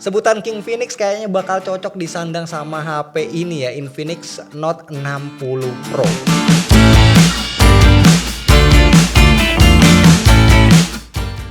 Sebutan King Phoenix kayaknya bakal cocok disandang sama HP ini ya, Infinix Note 60 Pro.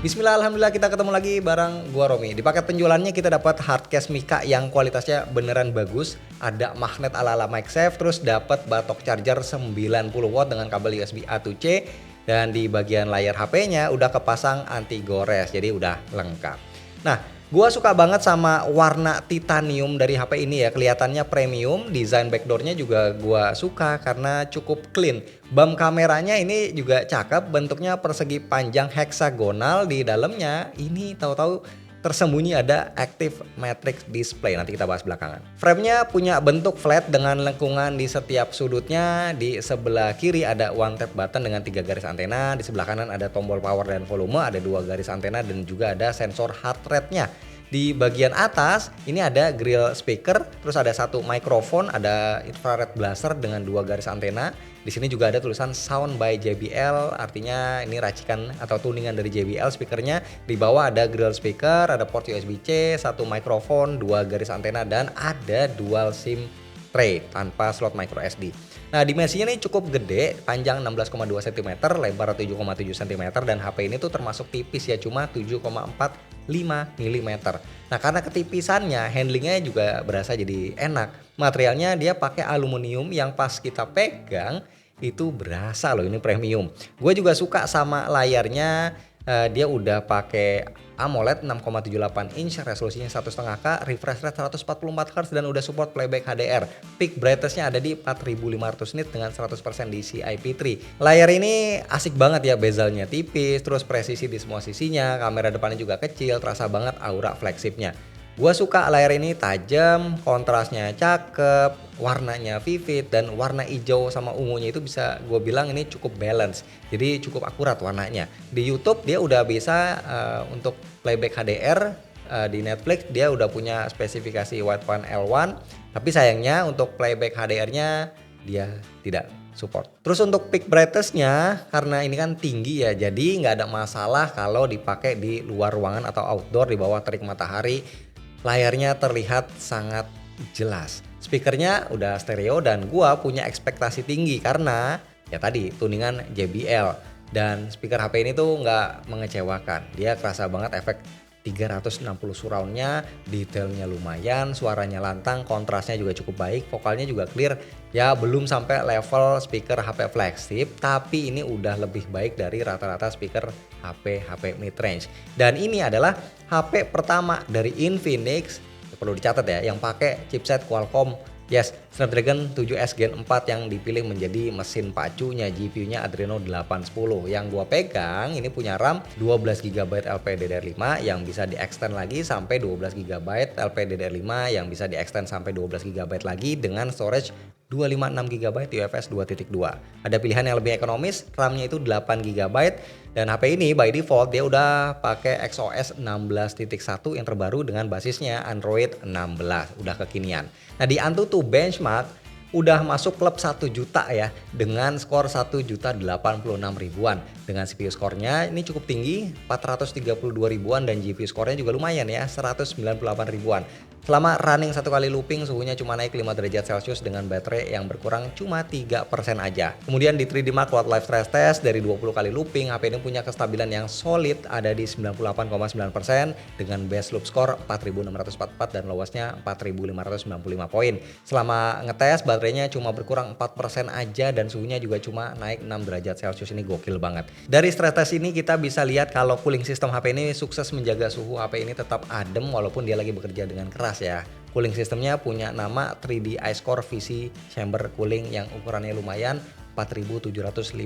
Bismillah, alhamdulillah kita ketemu lagi bareng gua Romi. Di paket penjualannya kita dapat hardcase Mika yang kualitasnya beneran bagus, ada magnet ala-ala MagSafe, terus dapat batok charger 90 watt dengan kabel USB A to C, dan di bagian layar HP-nya udah kepasang anti gores, jadi udah lengkap. Nah, gua suka banget sama warna titanium dari HP ini ya, kelihatannya premium, desain backdoornya juga gua suka karena cukup clean. Bump kameranya ini juga cakep, bentuknya persegi panjang heksagonal, di dalamnya ini tahu-tahu tersembunyi ada Active Matrix Display, nanti kita bahas belakangan. Frame-nya punya bentuk flat dengan lengkungan di setiap sudutnya. Di sebelah kiri ada one tap button dengan 3 garis antena, di sebelah kanan ada tombol power dan volume, ada 2 garis antena dan juga ada sensor heart rate-nya. Di bagian atas ini ada grill speaker, terus ada satu mikrofon, ada infrared blaster dengan 2 garis antena. Di sini juga ada tulisan Sound by JBL, artinya ini racikan atau tuningan dari JBL speakernya. Di bawah ada grill speaker, ada port USB-C, satu mikrofon, 2 garis antena, dan ada dual SIM tray tanpa slot micro SD. Nah, dimensinya ini cukup gede, panjang 16,2 cm, lebar 7,7 cm, dan HP ini tuh termasuk tipis ya, cuma 7,45 mm. Nah, karena ketipisannya, handlingnya juga berasa jadi enak. Materialnya dia pakai aluminium yang pas kita pegang itu berasa loh, ini premium. Gue juga suka sama layarnya. Dia udah pakai AMOLED 6,78 inch, resolusinya 1,5K, refresh rate 144 Hz, dan udah support playback HDR. Peak brightness-nya ada di 4500 nit dengan 100% DCI-P3. Layar ini asik banget ya, bezelnya tipis, terus presisi di semua sisinya, kamera depannya juga kecil, terasa banget aura flagship-nya. Gua suka layar ini tajam, kontrasnya cakep, warnanya vivid, dan warna hijau sama ungunya itu bisa gue bilang ini cukup balance. Jadi cukup akurat warnanya. Di YouTube dia udah bisa untuk playback HDR, di Netflix dia udah punya spesifikasi wideband L1, tapi sayangnya untuk playback HDR-nya dia tidak support. Terus untuk peak brightness-nya, karena ini kan tinggi ya, jadi nggak ada masalah kalau dipakai di luar ruangan atau outdoor di bawah terik matahari. Layarnya terlihat sangat jelas. Speakernya udah stereo dan gua punya ekspektasi tinggi karena ya tadi tuningan JBL, dan speaker HP ini tuh nggak mengecewakan. Dia kerasa banget efek 360 surround-nya, detailnya lumayan, suaranya lantang, kontrasnya juga cukup baik, vokalnya juga clear. Ya belum sampai level speaker HP flagship, tapi ini udah lebih baik dari rata-rata speaker HP mid-range. Dan ini adalah HP pertama dari Infinix, perlu dicatat ya, yang pakai chipset Qualcomm Snapdragon 7S Gen 4 yang dipilih menjadi mesin pacunya. GPU-nya Adreno 810. Yang gua pegang ini punya RAM 12GB LPDDR5 yang bisa di-extend lagi sampai 12GB LPDDR5 yang bisa di-extend sampai 12GB lagi dengan storage 256GB UFS 2.2. Ada pilihan yang lebih ekonomis, RAM-nya itu 8GB, dan HP ini by default dia udah pakai XOS 16.1 yang terbaru dengan basisnya Android 16, udah kekinian. Nah, di Antutu benchmark udah masuk klub 1 juta ya, dengan skor 1.086.000-an. Dengan CPU skornya ini cukup tinggi, 432.000-an, dan GPU skornya juga lumayan ya, 198.000-an. Selama running 1 kali looping, suhunya cuma naik 5 derajat Celcius dengan baterai yang berkurang cuma 3% aja. Kemudian di 3D Mark Wildlife Stress Test dari 20 kali looping, HP ini punya kestabilan yang solid, ada di 98,9% dengan base loop score 4.644 dan lowestnya 4.595 poin. Selama ngetes, baterainya cuma berkurang 4% aja dan suhunya juga cuma naik 6 derajat Celcius. Ini gokil banget. Dari stress test ini kita bisa lihat kalau cooling system HP ini sukses menjaga suhu HP ini tetap adem walaupun dia lagi bekerja dengan keras ya. Cooling systemnya punya nama 3D Ice-Core VC Chamber Cooling yang ukurannya lumayan, 4.758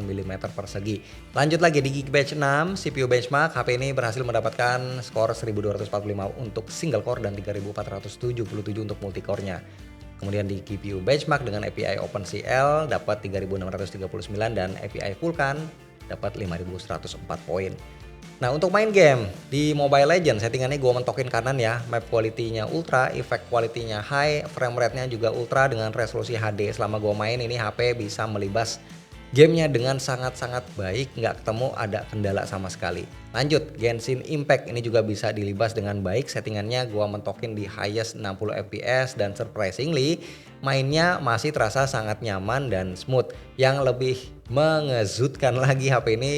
mm persegi. Lanjut lagi di Geekbench 6 CPU benchmark, HP ini berhasil mendapatkan skor 1245 untuk single core dan 3477 untuk multicore-nya. Kemudian di GPU benchmark dengan API OpenCL dapat 3639 dan API Vulkan dapat 5104 poin. Nah, untuk main game di Mobile Legends settingannya gue mentokin kanan ya, map quality-nya ultra, effect quality-nya high, frame rate-nya juga ultra dengan resolusi HD. Selama gue main ini HP bisa melibas gamenya dengan sangat-sangat baik, nggak ketemu ada kendala sama sekali. Lanjut, Genshin Impact ini juga bisa dilibas dengan baik, settingannya gua mentokin di highest 60 fps dan surprisingly mainnya masih terasa sangat nyaman dan smooth. Yang lebih mengejutkan lagi, HP ini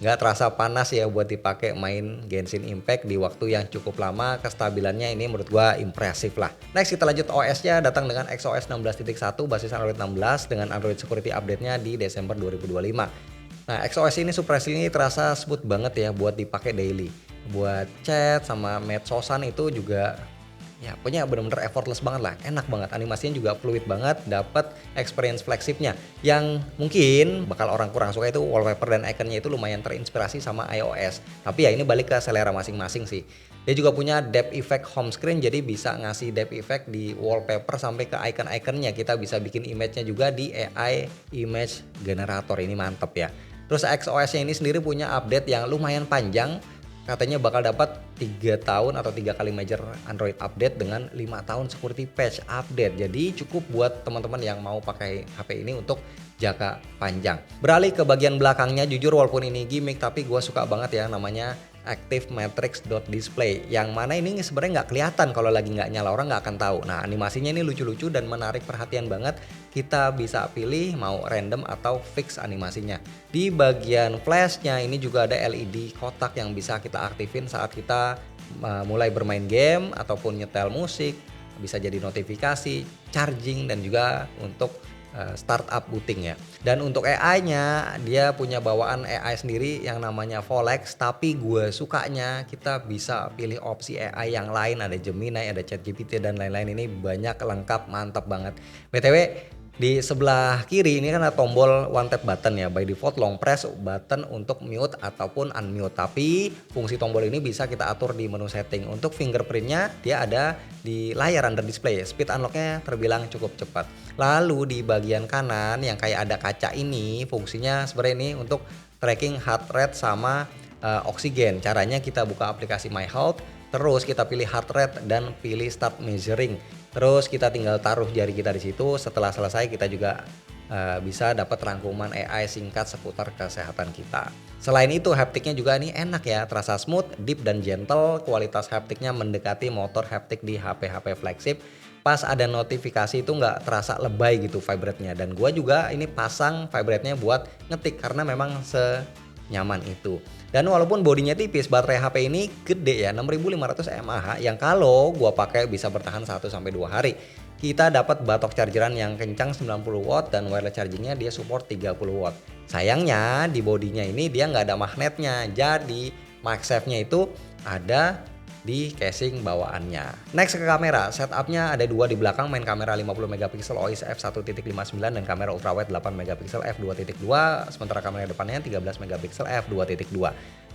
nggak terasa panas ya buat dipakai main Genshin Impact di waktu yang cukup lama. Kestabilannya ini menurut gua impresif lah. Next kita lanjut OS-nya, datang dengan XOS 16.1 basis Android 16 dengan Android Security Update-nya di Desember 2025. Nah, XOS ini surprisingly terasa smooth banget ya buat dipakai daily. Buat chat sama medsosan itu juga ya pokoknya bener-bener effortless banget lah, enak banget, animasinya juga fluid banget, dapat experience flagshipnya. Yang mungkin bakal orang kurang suka itu wallpaper dan iconnya itu lumayan terinspirasi sama iOS. Tapi ya ini balik ke selera masing-masing sih. Dia juga punya depth effect home screen, jadi bisa ngasih depth effect di wallpaper sampai ke icon-iconnya. Kita bisa bikin image-nya juga di AI Image Generator, ini mantep ya. Terus XOS-nya ini sendiri punya update yang lumayan panjang. Katanya bakal dapat 3 tahun atau 3 kali major Android update dengan 5 tahun security patch update. Jadi cukup buat teman-teman yang mau pakai HP ini untuk jangka panjang. Beralih ke bagian belakangnya, jujur walaupun ini gimmick tapi gue suka banget ya namanya Active Matrix dot display, yang mana ini sebenarnya nggak kelihatan kalau lagi nggak nyala, orang nggak akan tahu. Nah, animasinya ini lucu-lucu dan menarik perhatian banget. Kita bisa pilih mau random atau fix animasinya. Di bagian flashnya ini juga ada LED kotak yang bisa kita aktifin saat kita mulai bermain game ataupun nyetel musik, bisa jadi notifikasi, charging, dan juga untuk startup booting ya. Dan untuk AI-nya dia punya bawaan AI sendiri yang namanya Volex, tapi gue sukanya kita bisa pilih opsi AI yang lain, ada Gemini, ada ChatGPT dan lain-lain. Ini banyak lengkap, mantap banget. BTW di sebelah kiri ini kan ada tombol one tap button ya, by default long press button untuk mute ataupun unmute, tapi fungsi tombol ini bisa kita atur di menu setting. Untuk fingerprintnya dia ada di layar under display, speed unlocknya terbilang cukup cepat. Lalu di bagian kanan yang kayak ada kaca ini fungsinya sebenarnya ini untuk tracking heart rate sama oksigen. Caranya kita buka aplikasi My Health, terus kita pilih heart rate dan pilih start measuring. Terus kita tinggal taruh jari kita di situ. Setelah selesai kita juga bisa dapat rangkuman AI singkat seputar kesehatan kita. Selain itu haptiknya juga ini enak ya, terasa smooth, deep dan gentle. Kualitas haptiknya mendekati motor haptik di HP-HP flagship. Pas ada notifikasi itu nggak terasa lebay gitu vibrate-nya. Dan gua juga ini pasang vibrate-nya buat ngetik karena memang senyaman itu. Dan walaupun bodinya tipis, baterai HP ini gede ya, 6500 mAh yang kalau gua pakai bisa bertahan 1-2 hari. Kita dapat batok chargeran yang kencang 90 watt dan wireless chargingnya dia support 30 watt. Sayangnya di bodinya ini dia nggak ada magnetnya, jadi MagSafe-nya itu ada di casing bawaannya. Next ke kamera, setupnya ada dua di belakang, main kamera 50 megapiksel OIS f1.59 dan kamera ultrawide 8 megapiksel f2.2, sementara kamera depannya 13 megapiksel f2.2.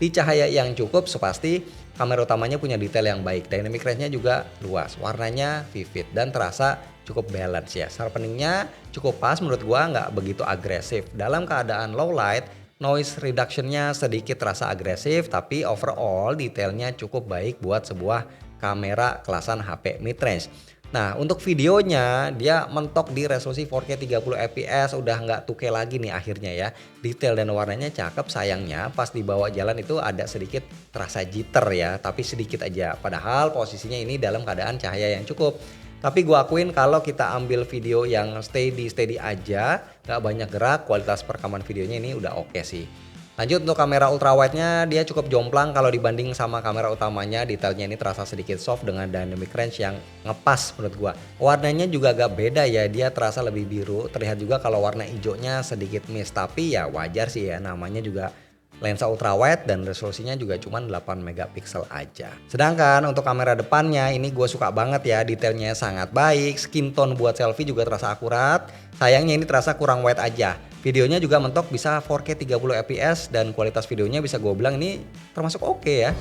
Di cahaya yang cukup, sepasti kamera utamanya punya detail yang baik, dynamic range-nya juga luas, warnanya vivid dan terasa cukup balance ya. Sharpeningnya cukup pas menurut gua, nggak begitu agresif. Dalam keadaan low light, noise reduction-nya sedikit terasa agresif, tapi overall detailnya cukup baik buat sebuah kamera kelasan HP mid-range. Nah, untuk videonya dia mentok di resolusi 4K 30 fps, udah nggak 2K lagi nih akhirnya ya. Detail dan warnanya cakep, sayangnya pas dibawa jalan itu ada sedikit terasa jitter ya, tapi sedikit aja. Padahal posisinya ini dalam keadaan cahaya yang cukup. Tapi gue akuin kalau kita ambil video yang steady aja, gak banyak gerak, kualitas perekaman videonya ini udah oke sih. Lanjut untuk kamera ultrawide-nya, dia cukup jomplang kalau dibanding sama kamera utamanya. Detailnya ini terasa sedikit soft dengan dynamic range yang ngepas menurut gua. Warnanya juga agak beda ya, dia terasa lebih biru. Terlihat juga kalau warna hijaunya sedikit miss, tapi ya wajar sih ya, namanya juga lensa ultrawide dan resolusinya juga cuma 8 megapiksel aja. Sedangkan untuk kamera depannya ini gue suka banget ya, detailnya sangat baik, skin tone buat selfie juga terasa akurat. Sayangnya ini terasa kurang wide aja. Videonya juga mentok bisa 4K 30 fps dan kualitas videonya bisa gue bilang ini termasuk oke ya.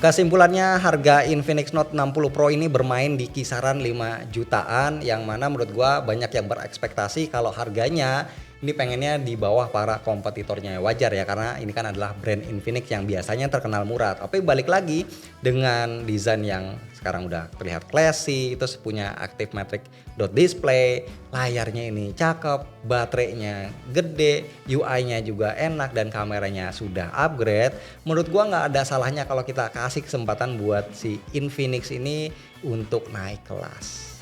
Kesimpulannya, harga Infinix Note 60 Pro ini bermain di kisaran 5 jutaan, yang mana menurut gua banyak yang berekspektasi kalau harganya ini pengennya di bawah para kompetitornya. Wajar ya, karena ini kan adalah brand Infinix yang biasanya terkenal murah. Tapi balik lagi dengan desain yang sekarang udah terlihat classy, terus punya active matrix dot display, layarnya ini cakep, baterainya gede, UI-nya juga enak dan kameranya sudah upgrade. Menurut gua nggak ada salahnya kalau kita kasih kesempatan buat si Infinix ini untuk naik kelas.